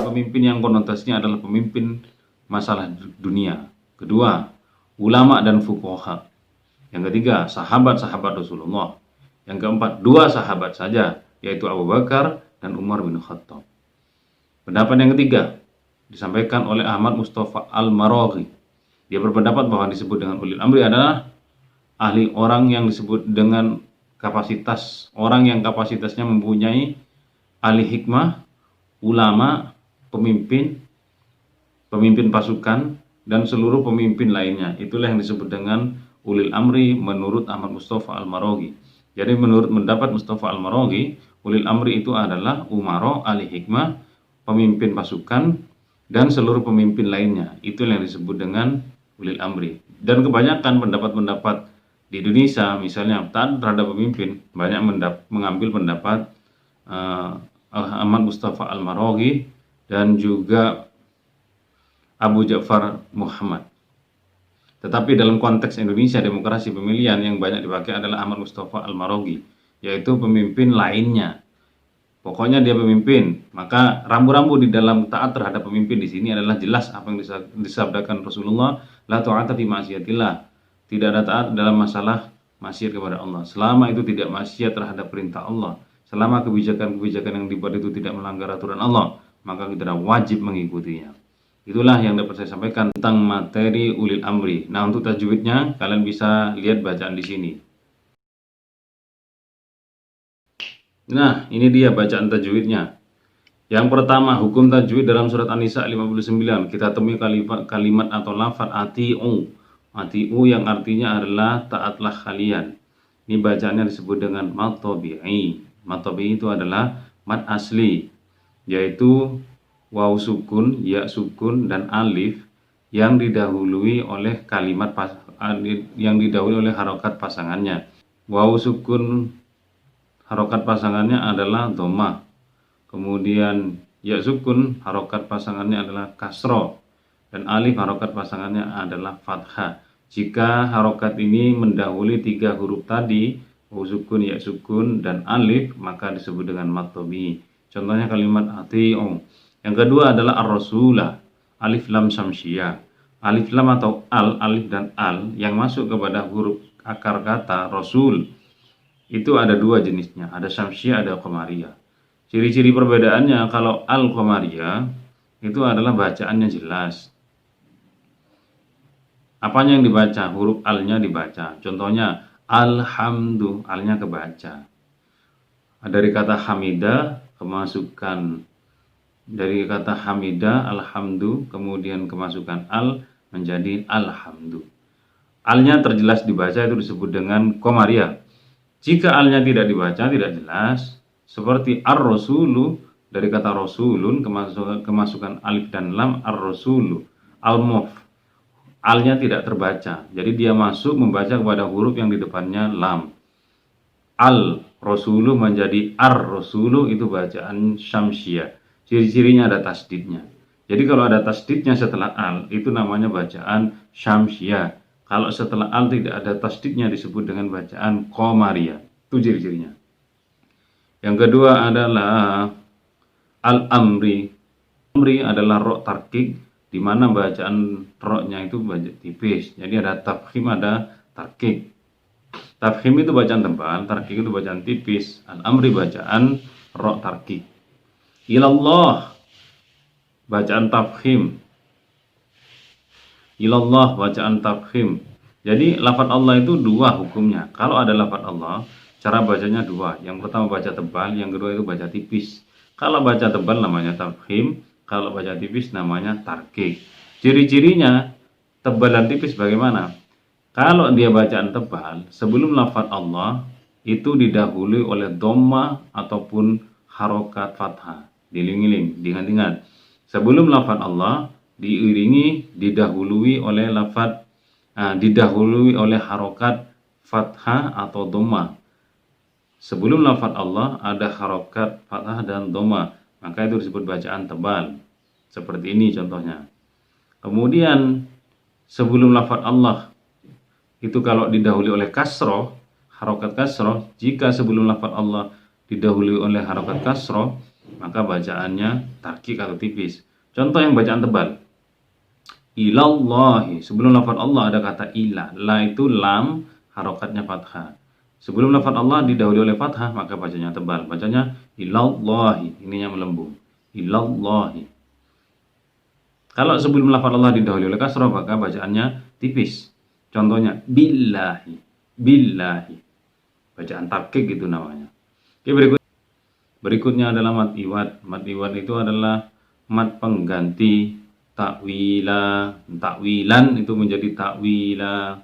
pemimpin yang konotasinya adalah pemimpin masalah dunia. Kedua, ulama dan fuqaha. Yang ketiga, sahabat-sahabat Rasulullah. Yang keempat, dua sahabat saja, yaitu Abu Bakar dan Umar bin Khattab. Pendapat yang ketiga disampaikan oleh Ahmad Mustafa Al-Maraghi. Dia berpendapat bahwa disebut dengan ulil amri adalah ahli orang yang disebut dengan kapasitas, orang yang kapasitasnya mempunyai ahli hikmah, ulama, pemimpin pasukan, dan seluruh pemimpin lainnya. Itulah yang disebut dengan ulil amri menurut Ahmad Mustafa Al-Maraghi. Jadi menurut pendapat Mustafa Al-Maraghi, ulil amri itu adalah umaro, ahli hikmah, pemimpin pasukan, dan seluruh pemimpin lainnya. Itulah yang disebut dengan ulil amri. Dan kebanyakan pendapat-pendapat di Indonesia, misalnya taat terhadap pemimpin, banyak mengambil pendapat Ahmad Mustafa Al-Maraghi dan juga Abu Ja'far Muhammad. Tetapi dalam konteks Indonesia demokrasi pemilihan yang banyak dipakai adalah Ahmad Mustafa Al-Maraghi, yaitu pemimpin lainnya. Pokoknya dia pemimpin, maka rambu-rambu di dalam taat terhadap pemimpin di sini adalah jelas apa yang disabdakan Rasulullah, la ta'ata fi ma'siyatillah. Tidak ada taat dalam masalah maksiat kepada Allah selama itu tidak maksiat terhadap perintah Allah. Selama kebijakan-kebijakan yang dibuat itu tidak melanggar aturan Allah, maka kita wajib mengikutinya. Itulah yang dapat saya sampaikan tentang materi ulil amri. Nah, untuk tajwidnya kalian bisa lihat bacaan di sini. Nah, ini dia bacaan tajwidnya. Yang pertama, hukum tajwid dalam surat An-Nisa 59. Kita temui kalimat atau lafaz ati'u. Ati'u yang artinya adalah taatlah kalian. Ini bacaannya disebut dengan mad tabi'i. Mad tabi'i itu adalah mad asli, yaitu waw sukun, ya sukun, dan alif yang didahului oleh harokat pasangannya. Waw sukun harokat pasangannya adalah dhammah. Kemudian ya sukun harokat pasangannya adalah kasroh, dan alif harokat pasangannya adalah fathah. Jika harokat ini mendahului 3 huruf tadi, waw sukun, ya sukun, dan alif, maka disebut dengan mad tabi'i. Contohnya kalimat ati'u. Yang kedua adalah ar-rasulah, alif lam syamsiyah. Alif lam atau al, alif dan al yang masuk kepada huruf akar kata rasul itu ada 2 jenisnya, ada syamsiyah, ada qamariyah. Ciri-ciri perbedaannya, kalau al qamariyah itu adalah bacaannya jelas. Apanya yang dibaca? Huruf alnya dibaca. Contohnya alhamdu, alnya kebaca. Dari kata hamidah kemasukan dari kata hamidah, alhamdu, kemudian kemasukan al menjadi alhamdu. Alnya terjelas dibaca itu disebut dengan qamariyah. Jika alnya tidak dibaca, tidak jelas, seperti ar-rasulu, dari kata rasulun kemasukan alif dan lam, ar-rasulu, al-muf, alnya tidak terbaca, jadi dia masuk membaca kepada huruf yang di depannya lam. Al-rasulu menjadi ar-rasulu, itu bacaan syamsiyah. Ciri-cirinya ada tasdidnya. Jadi kalau ada tasdidnya setelah al, itu namanya bacaan syamsiyah. Kalau setelah al tidak ada tasdidnya, disebut dengan bacaan qamariyah. Itu ciri-cirinya. Yang kedua adalah al-amri. Amri adalah ro' tarkik, di mana bacaan ro-nya itu baca tipis. Jadi ada tafkhim, ada tarkik. Tafkhim itu bacaan tebal, tarkik itu bacaan tipis. Al-amri bacaan ro' tarkik. Ilallah bacaan tafkhim. Ilallah bacaan tafkhim. Jadi lafaz Allah itu 2 hukumnya. Kalau ada lafaz Allah, cara bacanya 2. Yang pertama baca tebal, yang kedua itu baca tipis. Kalau baca tebal namanya tafkhim, kalau baca tipis namanya tarkik. Ciri-cirinya tebal dan tipis bagaimana? Kalau dia bacaan tebal, sebelum lafaz Allah itu didahului oleh dhammah ataupun harokat fathah. Diiling-iling, diingat-ingat. Sebelum lafaz Allah didahului oleh harokat fathah atau dhammah. Sebelum lafaz Allah ada harokat fathah dan dhammah, maka itu disebut bacaan tebal. Seperti ini contohnya. Kemudian sebelum lafaz Allah itu kalau didahului oleh kasroh, harokat kasroh, jika sebelum lafaz Allah didahului oleh harokat kasroh, maka bacaannya tarkik atau tipis. Contoh yang bacaan tebal. Ilallahi. Sebelum lafaz Allah ada kata ila. La itu lam, harokatnya fathah. Sebelum lafaz Allah didahului oleh fathah, maka bacanya tebal. Bacanya ilallahi. Ininya melembung. Ilallahi. Kalau sebelum lafaz Allah didahului oleh kasrah, maka bacaannya tipis. Contohnya billahi. Billahi. Bacaan tarkik itu namanya. Oke, berikutnya adalah mat iwad. Mat iwad itu adalah mat pengganti takwila. Takwilan itu menjadi takwila.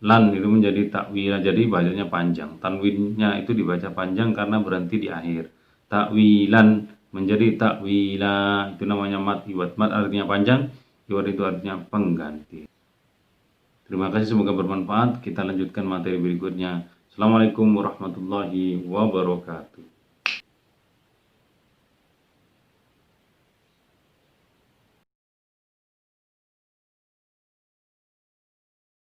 Lan itu menjadi takwila. Jadi bacanya panjang. Tanwinnya itu dibaca panjang karena berhenti di akhir. Takwilan menjadi takwila. Itu namanya mat iwad. Mat artinya panjang, iwad itu artinya pengganti. Terima kasih, semoga bermanfaat. Kita lanjutkan materi berikutnya. Assalamualaikum warahmatullahi wabarakatuh.